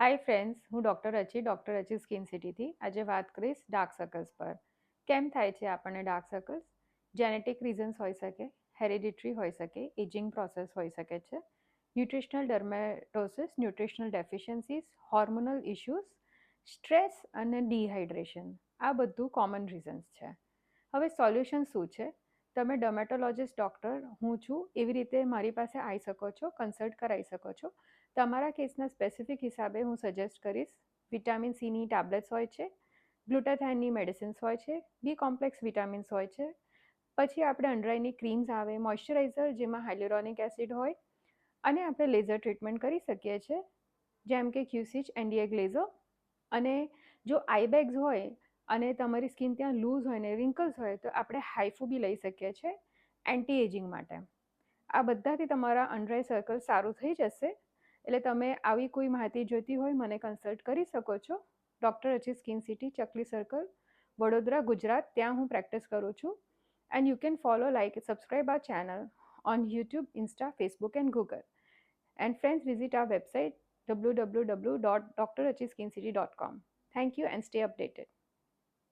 Hi friends, હું doctor અચી skin સિટીથી આજે વાત કરીશ ડાર્ક સર્કલ્સ પર. કેમ થાય છે આપણને ડાર્ક સર્કલ્સ? જેનેટિક રીઝન્સ હોઈ શકે, હેરિડિટરી હોઈ શકે, એજિંગ પ્રોસેસ હોઈ શકે છે, nutritional dermatosis, nutritional deficiencies, hormonal issues, stress અને ડિહાઇડ્રેશન. આ બધું કોમન રીઝન્સ છે. હવે સોલ્યુશન શું છે? તમે ડર્મેટોલોજિસ્ટ ડૉક્ટર હું છું એવી રીતે મારી પાસે આવી શકો છો, કન્સલ્ટ કરાવી શકો છો. તમારા કેસના સ્પેસિફિક હિસાબે હું સજેસ્ટ કરીશ. વિટામિન સીની ટેબ્લેટ્સ હોય છે, ગ્લુટાથાઇનની મેડિસિન્સ હોય છે, બી કોમ્પ્લેક્સ વિટામિન્સ હોય છે. પછી આપણે અંડર આઈની ક્રીમ્સ આવે, મોઇશ્ચરાઇઝર જેમાં હાઇલ્યુરોનિક એસિડ હોય, અને આપણે લેઝર ટ્રીટમેન્ટ કરી શકીએ છીએ, જેમ કે ક્યુસિચ એનડીએ ગ્લેઝર. અને જો આઈ બેગ્સ હોય અને તમારી સ્કિન ત્યાં લૂઝ હોય ને રિંકલ્સ હોય તો આપણે હાઇફુ બી લઈ શકીએ છીએ એન્ટી એજિંગ માટે. આ બધાથી તમારા અંડર આઈ સર્કલ સારું થઈ જશે. એટલે તમે આવી કોઈ માહિતી જોઈતી હોય મને કન્સલ્ટ કરી શકો છો. ડૉક્ટર અચી સ્કિન સિટી, ચકલી સર્કલ, વડોદરા, ગુજરાત. ત્યાં હું પ્રેક્ટિસ કરું છું. And you can follow, like, subscribe our channel on YouTube, Insta, Facebook and Google. And friends, visit our website www.drachisskincity.com. Thank you and stay updated.